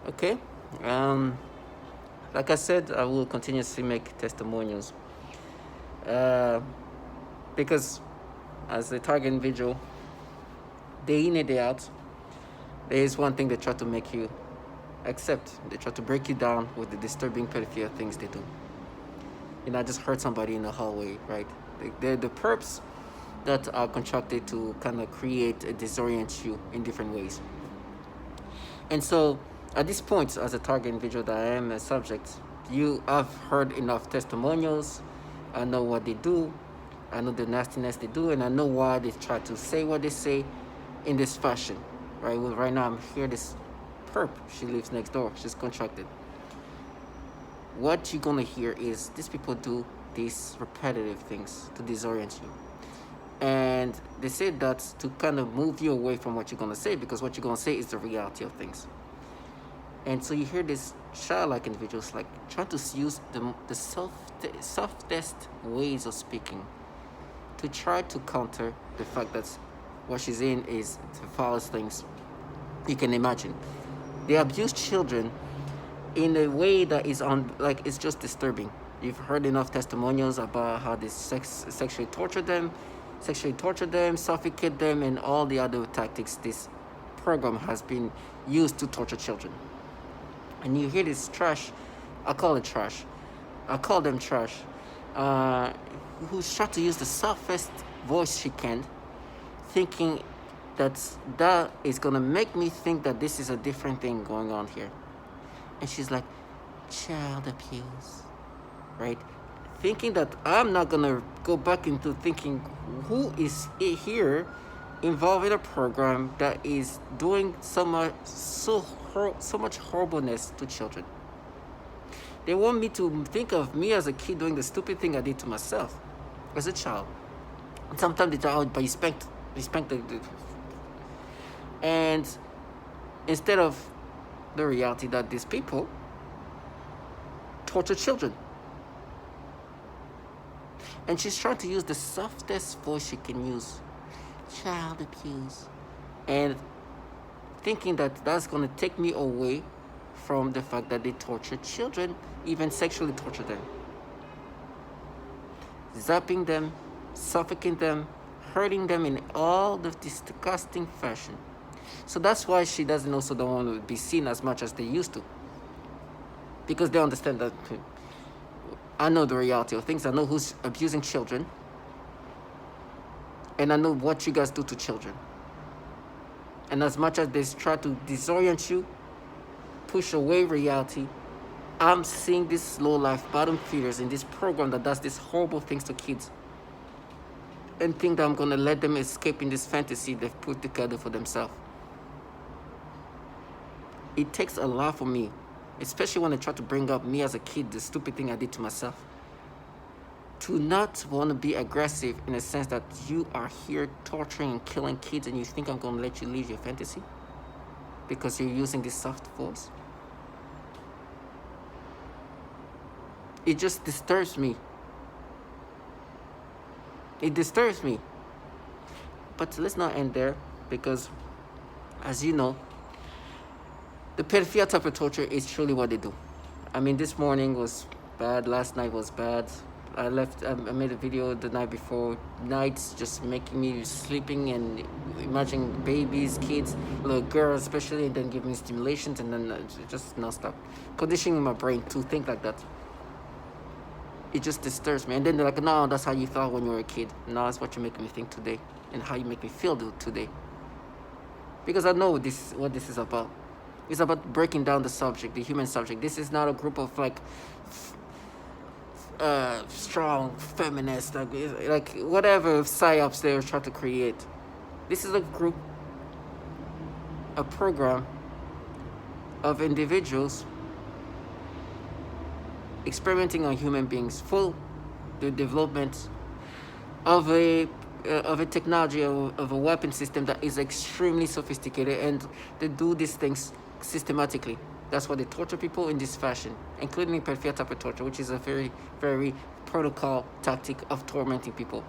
Okay. Um, like I said, I will continuously make testimonials. Uh, because as a target individual, day in and day out, there is one thing they try to make you accept. They try to break you down with the disturbing pedophilia things they do. I just hurt somebody in the hallway, right? They're the perps that are contracted to kind of create and disorient you in different ways. And so, at this point, as a target individual that I am a subject, you have heard enough testimonials. I know what they do. I know the nastiness they do, and I know why they try to say what they say in this fashion, right? Well, right now, I'm here. This perp, she lives next door. She's contracted. What you're gonna hear is these people do these repetitive things to disorient you. And they say that to kind of move you away from what you're going to say, because what you're going to say is the reality of things. And so you hear these childlike individuals like trying to use the softest ways of speaking to try to counter the fact that what she's in is the foulest things you can imagine. They abuse children in a way that is it's just disturbing. You've heard enough testimonials about how they sexually torture them, suffocate them, and all the other tactics this program has been used to torture children. And you hear this trash, I call it trash, I call them trash, who's trying to use the softest voice she can, thinking that is going to make me think that this is a different thing going on here. And she's like, child abuse, right? Thinking that I'm not going to go back into thinking who is here involved in a program that is doing so much horribleness to children. They want me to think of me as a kid doing the stupid thing I did to myself as a child. And sometimes the child, but you spanked and instead of the reality that these people torture children. And she's trying to use the softest voice she can use. Child abuse. And thinking that that's going to take me away from the fact that they torture children, even sexually torture them. Zapping them, suffocating them, hurting them in all the disgusting fashion. So that's why she don't want to be seen as much as they used to. Because they understand that I know the reality of things. I know who's abusing children. And I know what you guys do to children. And as much as they try to disorient you, push away reality, I'm seeing these low-life bottom feeders in this program that does these horrible things to kids. And think that I'm going to let them escape in this fantasy they've put together for themselves. It takes a lot for me, especially when they try to bring up me as a kid, the stupid thing I did to myself, to not want to be aggressive in a sense that you are here torturing and killing kids and you think I'm going to let you live your fantasy because you're using this soft voice. It just disturbs me. It disturbs me. But let's not end there, because as you know, the pedophilia type of torture is truly what they do. I mean, this morning was bad. Last night was bad. I made a video the night before. Nights just making me sleeping and imagining babies, kids, little girls especially, and then giving me stimulations, and then just nonstop conditioning my brain to think like that. It just disturbs me. And then they're like, no, that's how you felt when you were a kid. No, that's what you're making me think today, and how you make me feel today. Because I know what this is about. It's about breaking down the subject, the human subject. This is not a group of strong feminists, like whatever Psyops they were trying to create. This is a group, a program of individuals experimenting on human beings, full the development of a technology, of a weapon system that is extremely sophisticated, and they do these things systematically. That's why they torture people in this fashion, including pedophilia type of torture, which is a very, very protocol tactic of tormenting people.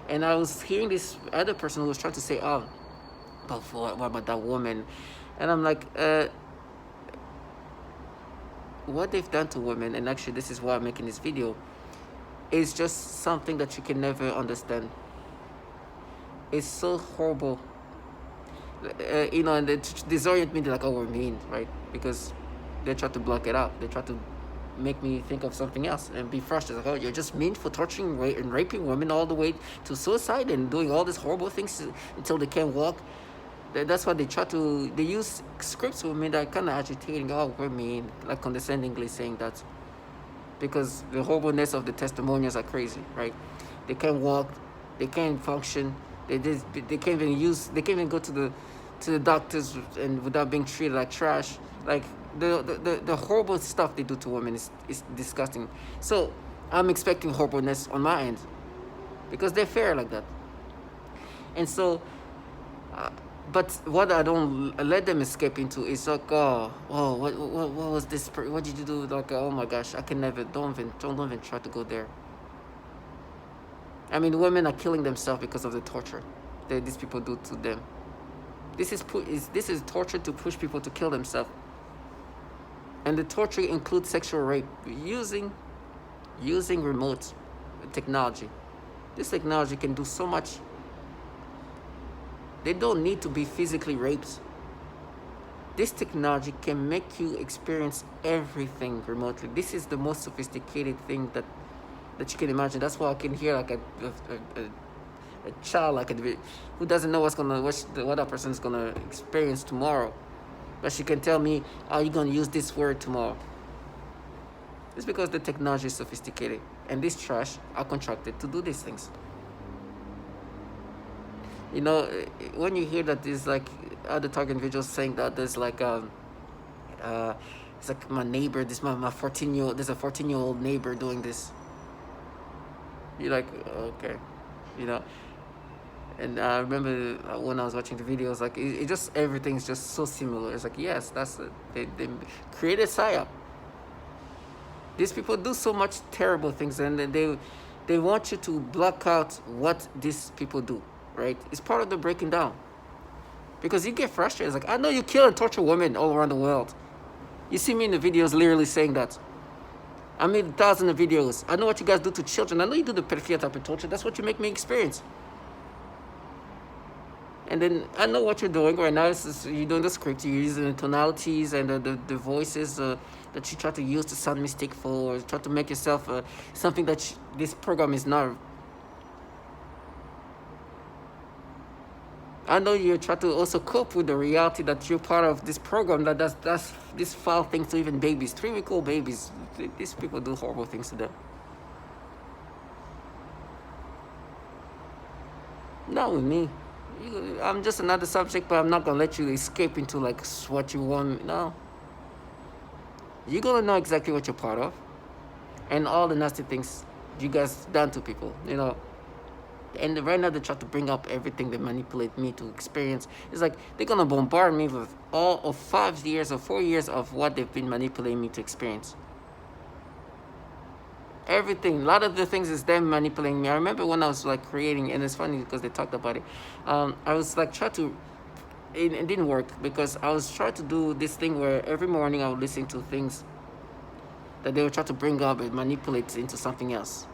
And I was hearing this other person who was trying to say, but what about that woman? And I'm like, what they've done to women, and actually this is why I'm making this video, is just something that you can never understand. It's so horrible. And they disorient me. They're like, oh, we're mean, right? Because they try to block it out. They try to make me think of something else and be frustrated. Like, oh, you're just mean for torturing and raping women all the way to suicide and doing all these horrible things until they can't walk. That's why they use scripts with me that are kind of agitating. Oh, we're mean, like condescendingly saying that. Because the horribleness of the testimonials are crazy, right? They can't walk, they can't function, they can't even go to the doctors and without being treated like trash. Like the horrible stuff they do to women is disgusting. So I'm expecting horribleness on my end because they're fair like that. And so, but what I don't let them escape into is like, what was this? What did you do? Like, oh my gosh, I can never. Don't even try to go there. I mean, women are killing themselves because of the torture that these people do to them. This is torture to push people to kill themselves. And the torture includes sexual rape using remote technology. This technology can do so much. They don't need to be physically raped. This technology can make you experience everything remotely. This is the most sophisticated thing that you can imagine. That's why I can hear like a child like who doesn't know what that person is gonna experience tomorrow, but she can tell me, "Oh, you're gonna use this word tomorrow." It's because the technology is sophisticated, and these trash are contracted to do these things. When you hear that there's like other target individuals saying that there's like it's like my neighbor, this my 14-year-old, there's a 14-year-old neighbor doing this. You're like, okay, And I remember when I was watching the videos, like it just everything's just so similar. It's like, yes, that's it. They created Psyops. These people do so much terrible things, and they want you to block out what these people do. Right? It's part of the breaking down. Because you get frustrated. It's like, I know you kill and torture women all around the world. You see me in the videos literally saying that. I made thousands of videos. I know what you guys do to children. I know you do the pedophilia type of torture. That's what you make me experience. And then I know what you're doing right now. You're doing the script. You're using the tonalities and the voices that you try to use to sound mistakeful or try to make yourself something that this program is not. I know you try to also cope with the reality that you're part of this program that does these foul things to even babies, 3-week-old babies. These people do horrible things to them. Not with me. I'm just another subject, but I'm not gonna let you escape into like what you want. No. You're gonna know exactly what you're part of, and all the nasty things you guys done to people. And right now they try to bring up everything they manipulate me to experience. It's like they're gonna bombard me with all of 5 years or 4 years of what they've been manipulating me to experience. Everything, a lot of the things is them manipulating me. I remember when I was like creating, and it's funny because they talked about it. I was like trying to, it didn't work because I was trying to do this thing where every morning I would listen to things that they would try to bring up and manipulate into something else.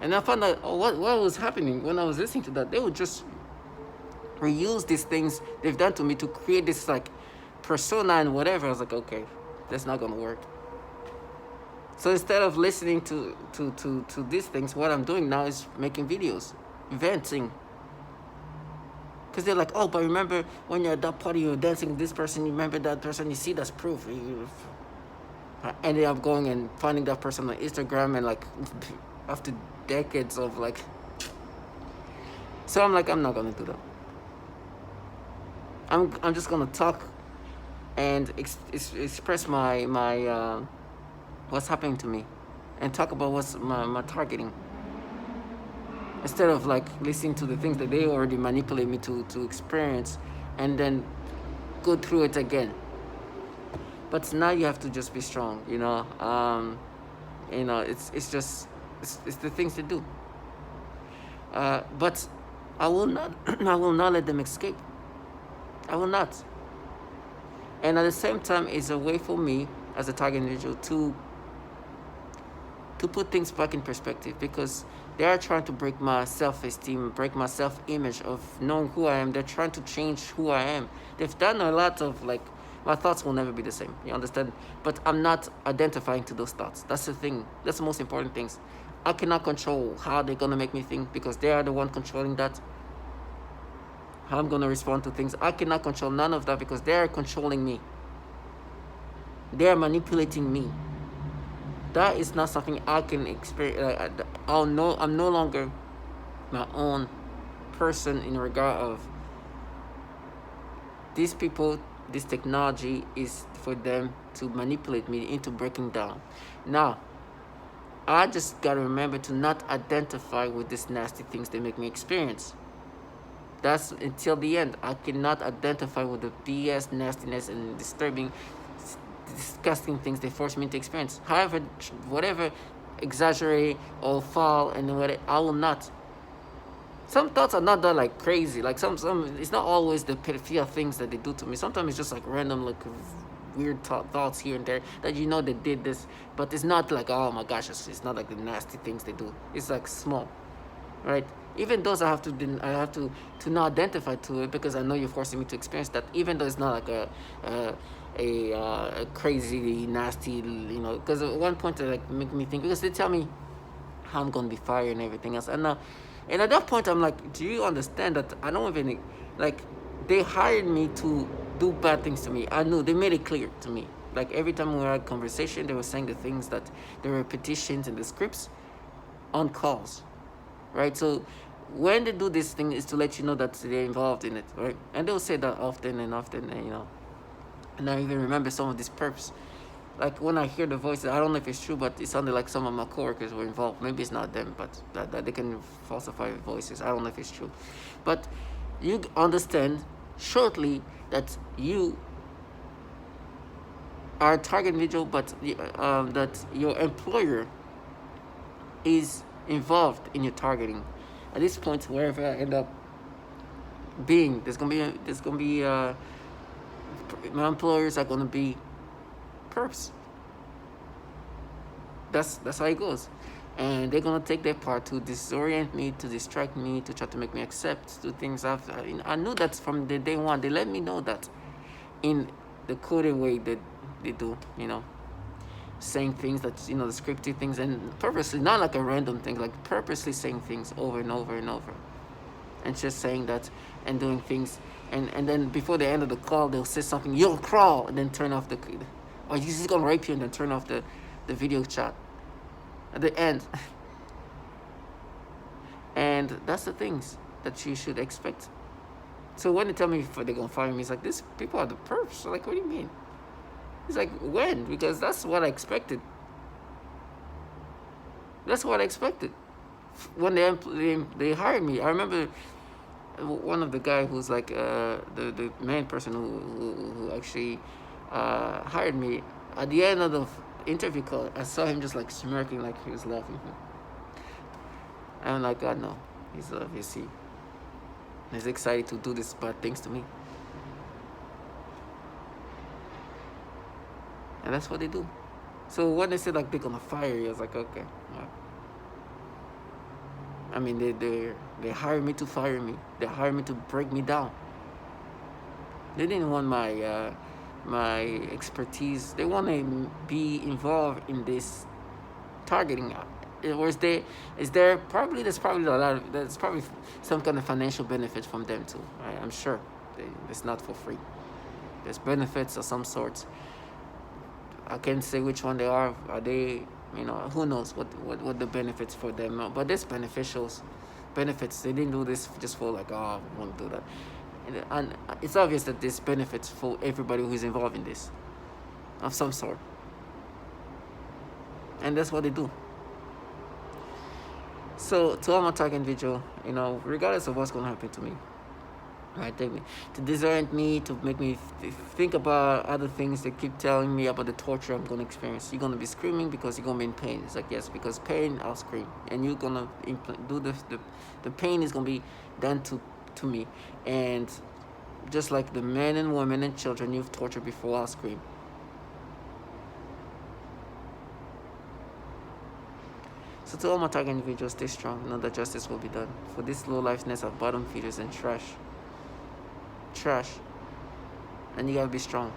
And I found out what was happening when I was listening to that. They would just reuse these things they've done to me to create this like persona and whatever. I was like, okay, that's not gonna work. So instead of listening to these things, what I'm doing now is making videos, venting. Because they're like, oh, but remember when you're at that party, you're dancing with this person, you remember that person, you see, that's proof. I ended up going and finding that person on Instagram and like after decades of like. So I'm like, I'm not gonna do that. I'm just gonna talk and express my what's happening to me, and talk about what's my targeting, instead of like listening to the things that they already manipulate me to experience, and then go through it again. But now you have to just be strong, it's just it's the things to do. But I will not let them escape. I will not. And at the same time, it's a way for me as a target individual to put things back in perspective, because they are trying to break my self-esteem, break my self-image of knowing who I am. They're trying to change who I am. They've done a lot of, like, my thoughts will never be the same. You understand? But I'm not identifying to those thoughts. That's the thing. That's the most important things. I cannot control how they're gonna make me think, because they are the one controlling that. How I'm gonna respond to things. I cannot control none of that, because they are controlling me. They are manipulating me. That is not something I can experience. I'm no longer my own person in regard of these people. This technology is for them to manipulate me into breaking down. Now, I just gotta remember to not identify with these nasty things they make me experience. That's until the end. I cannot identify with the BS, nastiness, and disturbing, disgusting things they force me to experience. However, whatever exaggerate or fall and whatever, I will not. Some thoughts are not that like crazy. Like some it's not always the pedophilia things that they do to me. Sometimes it's just like random, like weird thoughts here and there that you know they did this, but it's not like, oh my gosh, it's not like the nasty things they do. It's like small, right? Even those I have to not identify to it, because I know you're forcing me to experience that. Even though it's not like a crazy nasty, you know. Because at one point they like make me think, because they tell me how I'm gonna be fired and everything else, and at that point I'm like, do you understand that I don't even, like, they hired me to do bad things to me. I knew, they made it clear to me. Like every time we had a conversation, they were saying the things that the repetitions and the scripts on calls, right? So when they do this thing, is to let you know that they're involved in it, right? And they'll say that often and often, and, you know. And I even remember some of these perps. Like when I hear the voices, I don't know if it's true, but it sounded like some of my coworkers were involved. Maybe it's not them, but that they can falsify voices. I don't know if it's true. But you understand shortly that you are a target individual, but that your employer is involved in your targeting. At this point, wherever I end up being, there's gonna be my employers are gonna be perps. That's how it goes, and they're gonna take their part to disorient me, to distract me, to try to make me accept the things I knew that from the day one. They let me know that in the coded way that they do, you know, saying things that, you know, the scripted things, and purposely, not like a random thing, like purposely saying things over and over and over, and just saying that and doing things, and then before the end of the call they'll say something, you'll crawl, and then turn off or he's just gonna rape you, and then turn off the video chat at the end. And that's the things that you should expect. So when they tell me they're gonna fire me, it's like, these people are the perps. So like, what do you mean? It's like, when? Because that's what I expected. That's what I expected when they hired me. I remember one of the guy who's like the main person who actually hired me. At the end of the interview call, I saw him just like smirking, like he was laughing. I'm like, God, no, he's obviously he's excited to do these bad things to me. And that's what they do. So when they said like they're gonna fire you, I was like, okay. Yeah. I mean, they hired me to fire me. They hired me to break me down. They didn't want my expertise. They want to be involved in this targeting. There's probably some kind of financial benefit from them too. Right? I'm sure it's not for free. There's benefits of some sorts. I can't say which one they are. Are they, you know, who knows what the benefits for them are. But there's benefits. They didn't do this just for like, oh, I won't do that. And it's obvious that there's benefits for everybody who's involved in this of some sort. And that's what they do. So to all my target individual, you know, regardless of what's going to happen to me, right, to disorient me, to make me think about other things. They keep telling me about the torture I'm going to experience. You're going to be screaming because you're going to be in pain. It's like, yes, because pain, I'll scream. And you're going to do the pain is going to be done to me. And Just like the men and women and children you've tortured before, I'll scream. So to all my target individuals, stay strong. Know that justice will be done. For this low-lifeness of bottom feeders and trash. And you gotta be strong.